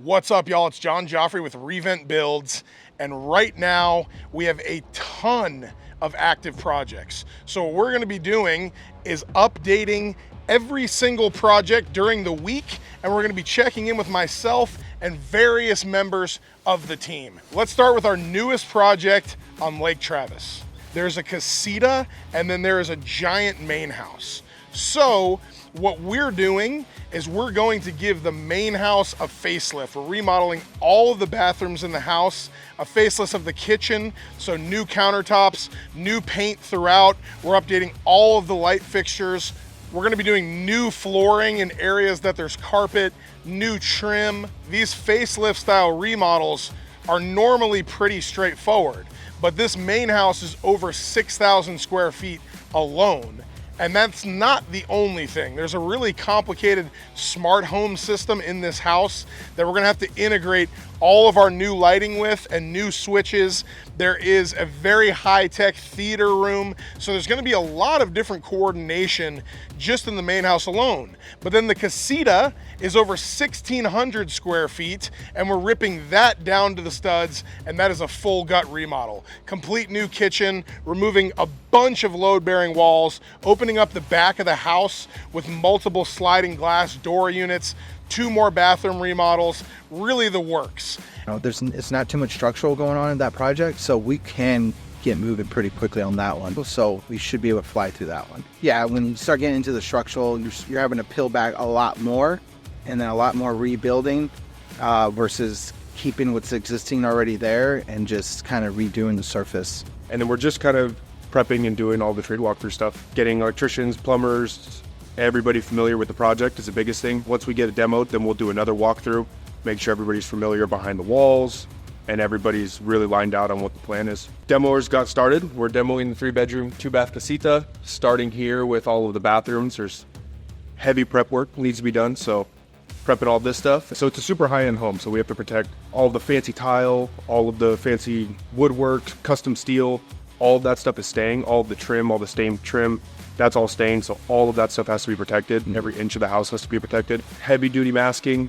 What's up, y'all? It's John Joffrey with Reventbuilds, and right now we have a ton of active projects. So what we're gonna be doing is updating every single project during the week, and we're gonna be checking in with myself and various members of the team. Let's start with our newest project on Lake Travis. There's a casita, and then there is a giant main house. So what we're doing is we're going to give the main house a facelift. We're remodeling all of the bathrooms in the house, a facelift of the kitchen, so new countertops, new paint throughout. We're updating all of the light fixtures. We're gonna be doing new flooring in areas that there's carpet, new trim. These facelift style remodels are normally pretty straightforward, but this main house is over 6,000 square feet alone. And that's not the only thing. There's a really complicated smart home system in this house that we're gonna have to integrate all of our new lighting with and new switches. There is a very high-tech theater room. So there's gonna be a lot of different coordination just in the main house alone. But then the casita is over 1,600 square feet, and we're ripping that down to the studs, and that is a full gut remodel. Complete new kitchen, removing a bunch of load-bearing walls, opening up the back of the house with multiple sliding glass door units, 2 more bathroom remodels, really the works. It's not too much structural going on in that project, so we can get moving pretty quickly on that one. So we should be able to fly through that one. Yeah, when you start getting into the structural, you're having to peel back a lot more, and then a lot more rebuilding versus keeping what's existing already there and just kind of redoing the surface. And then we're just kind of prepping and doing all the trade walkthrough stuff. Getting electricians, plumbers, everybody familiar with the project is the biggest thing. Once we get it demoed, then we'll do another walkthrough, make sure everybody's familiar behind the walls and everybody's really lined out on what the plan is. Demoers got started. We're demoing the 3-bedroom, 2-bath casita, starting here with all of the bathrooms. There's heavy prep work needs to be done, so prepping all this stuff. So it's a super high-end home, so we have to protect all of the fancy tile, all of the fancy woodwork, custom steel. All of that stuff is staying. All of the trim, all the stained trim, that's all staying. So all of that stuff has to be protected, and every inch of the house has to be protected. Heavy duty masking.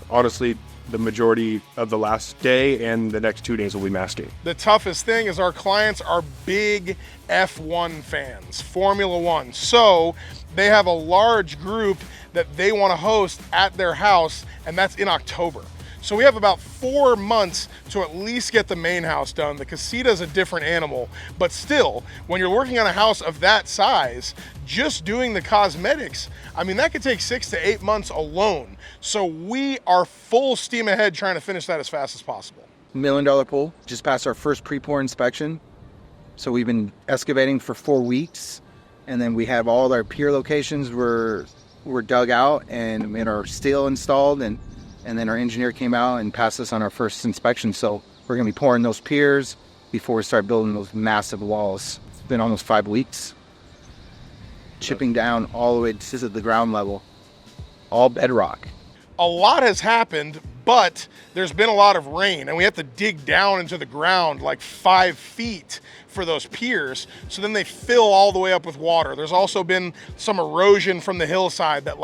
Honestly, the majority of the last day and the next 2 days will be masking. The toughest thing is our clients are big F1 fans, Formula One. So they have a large group that they want to host at their house, and that's in October. So we have about 4 months to at least get the main house done. The casita is a different animal, but still, when you're working on a house of that size, just doing the cosmetics, I mean, that could take 6 to 8 months alone. So we are full steam ahead trying to finish that as fast as possible. $1 million pool, just passed our first pre-pour inspection. So we've been excavating for 4 weeks, and then we have all our pier locations were dug out and we had our steel installed, and then our engineer came out and passed us on our first inspection. So we're gonna be pouring those piers before we start building those massive walls. It's been almost 5 weeks. Chipping down all the way to the ground level, all bedrock. A lot has happened, but there's been a lot of rain, and we have to dig down into the ground like 5 feet for those piers, so then they fill all the way up with water. There's also been some erosion from the hillside that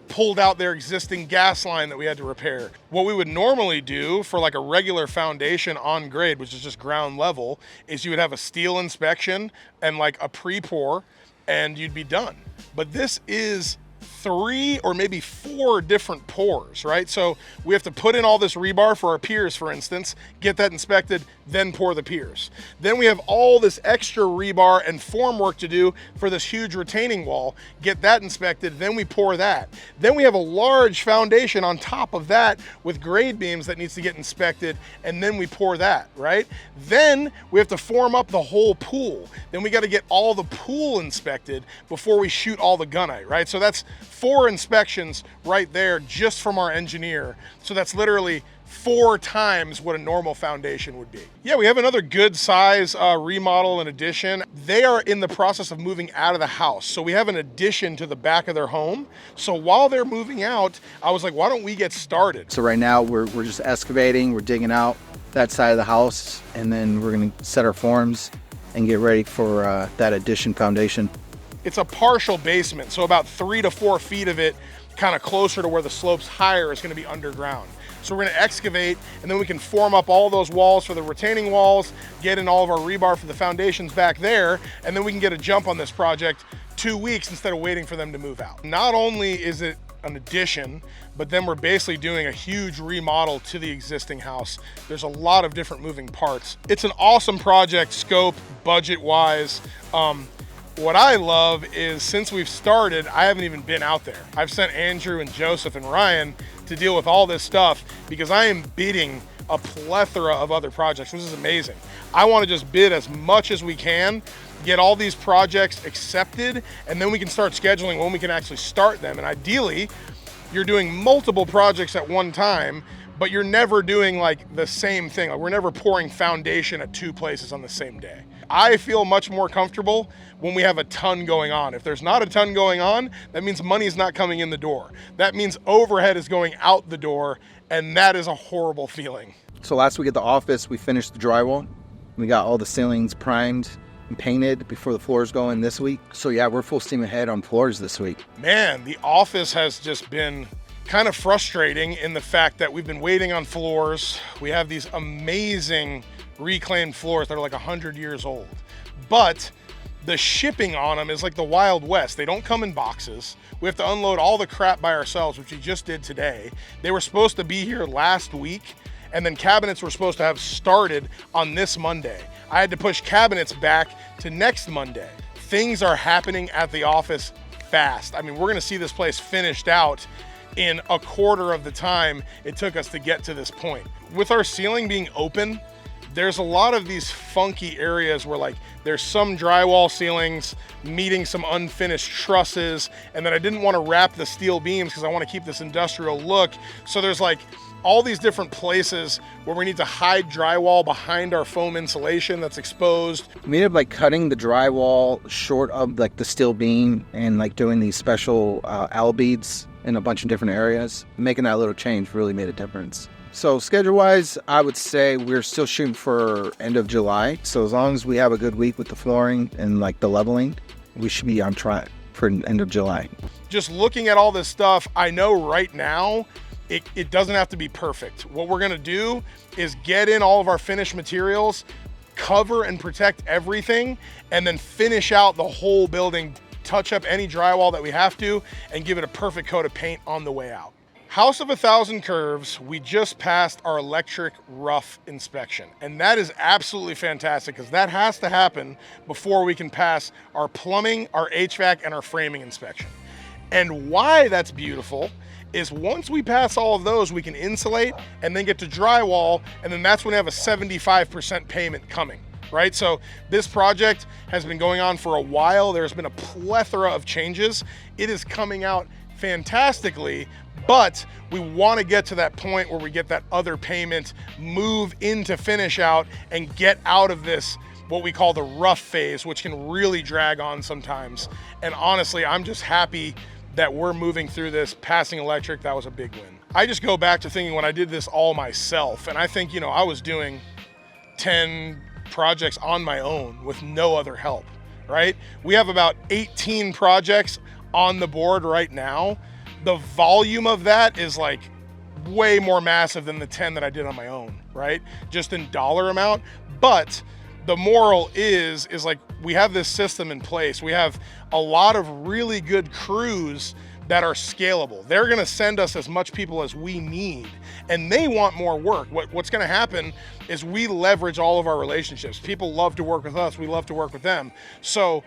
pulled out their existing gas line that we had to repair. What we would normally do for like a regular foundation on grade, which is just ground level, is you would have a steel inspection and like a pre-pour, and you'd be done. But this is 3 or maybe 4 different pours, right? So we have to put in all this rebar for our piers, for instance, get that inspected, then pour the piers. Then we have all this extra rebar and form work to do for this huge retaining wall, get that inspected, then we pour that. Then we have a large foundation on top of that with grade beams that needs to get inspected, and then we pour that, right? Then we have to form up the whole pool. Then we got to get all the pool inspected before we shoot all the gunite, right? So that's 4 inspections right there just from our engineer. So that's literally 4 times what a normal foundation would be. Yeah, we have another good size remodel and addition. They are in the process of moving out of the house. So we have an addition to the back of their home. So while they're moving out, I was like, why don't we get started? So right now we're just excavating, we're digging out that side of the house, and then we're gonna set our forms and get ready for that addition foundation. It's a partial basement, so about 3 to 4 feet of it, kind of closer to where the slope's higher, is going to be underground. So we're gonna excavate, and then we can form up all those walls for the retaining walls, get in all of our rebar for the foundations back there, and then we can get a jump on this project 2 weeks instead of waiting for them to move out. Not only is it an addition, but then we're basically doing a huge remodel to the existing house. There's a lot of different moving parts. It's an awesome project, scope, budget-wise. What I love is since we've started, I haven't even been out there. I've sent Andrew and Joseph and Ryan to deal with all this stuff because I am bidding a plethora of other projects, which is amazing. I want to just bid as much as we can, get all these projects accepted, and then we can start scheduling when we can actually start them. And ideally, you're doing multiple projects at one time, but you're never doing like the same thing. Like, we're never pouring foundation at 2 places on the same day. I feel much more comfortable when we have a ton going on. If there's not a ton going on, that means money's not coming in the door. That means overhead is going out the door, and that is a horrible feeling. So last week at the office, we finished the drywall. We got all the ceilings primed and painted before the floors go in this week. So yeah, we're full steam ahead on floors this week. Man, the office has just been kind of frustrating in the fact that we've been waiting on floors. We have these amazing reclaimed floors that are like 100 years old, but the shipping on them is like the Wild West. They don't come in boxes. We have to unload all the crap by ourselves, which we just did today. They were supposed to be here last week, and then cabinets were supposed to have started on this Monday. I had to push cabinets back to next Monday. Things are happening at the office fast. I mean, we're gonna see this place finished out in a quarter of the time it took us to get to this point. With our ceiling being open, there's a lot of these funky areas where like there's some drywall ceilings meeting some unfinished trusses, and then I didn't want to wrap the steel beams because I want to keep this industrial look. So there's like all these different places where we need to hide drywall behind our foam insulation that's exposed. We ended up like cutting the drywall short of like the steel beam and like doing these special L beads in a bunch of different areas. Making that little change really made a difference. So schedule-wise, I would say we're still shooting for end of July. So as long as we have a good week with the flooring and like the leveling, we should be on track for end of July. Just looking at all this stuff, I know right now it doesn't have to be perfect. What we're gonna do is get in all of our finished materials, cover and protect everything, and then finish out the whole building, touch up any drywall that we have to, and give it a perfect coat of paint on the way out. House of 1,000 Curves, we just passed our electric rough inspection. And that is absolutely fantastic because that has to happen before we can pass our plumbing, our HVAC, and our framing inspection. And why that's beautiful is once we pass all of those, we can insulate and then get to drywall, and then that's when we have a 75% payment coming, right? So this project has been going on for a while. There's been a plethora of changes. It is coming out fantastically, but we want to get to that point where we get that other payment, move into finish out, and get out of this, what we call the rough phase, which can really drag on sometimes. And honestly, I'm just happy that we're moving through this, passing electric. That was a big win. I just go back to thinking when I did this all myself, and I think, you know, I was doing 10 projects on my own with no other help, right? We have about 18 projects on the board right now. The volume of that is like way more massive than the 10 that I did on my own, right? Just in dollar amount. But the moral is like we have this system in place. We have a lot of really good crews that are scalable. They're gonna send us as much people as we need, and they want more work. What's gonna happen is we leverage all of our relationships. People love to work with us, we love to work with them. So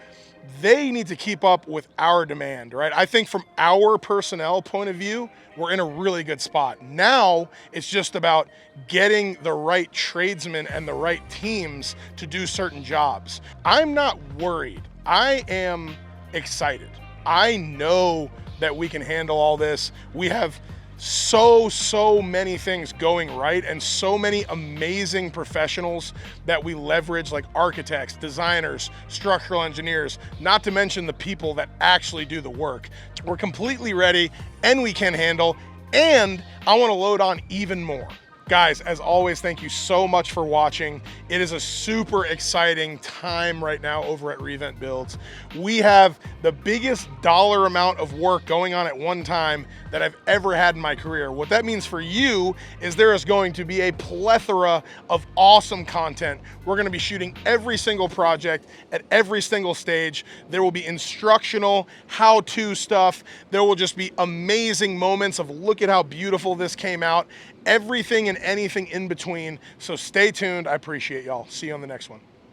they need to keep up with our demand, right? I think from our personnel point of view, we're in a really good spot. Now it's just about getting the right tradesmen and the right teams to do certain jobs. I'm not worried. I am excited. I know that we can handle all this. We have so many things going right, and so many amazing professionals that we leverage, like architects, designers, structural engineers, not to mention the people that actually do the work. We're completely ready, and we can handle, and I want to load on even more. Guys, as always, thank you so much for watching. It is a super exciting time right now over at Revent Builds. We have the biggest dollar amount of work going on at one time that I've ever had in my career. What that means for you is there is going to be a plethora of awesome content. We're going to be shooting every single project at every single stage. There will be instructional, how-to stuff. There will just be amazing moments of look at how beautiful this came out. Everything and anything in between. So stay tuned. I appreciate y'all. See you on the next one.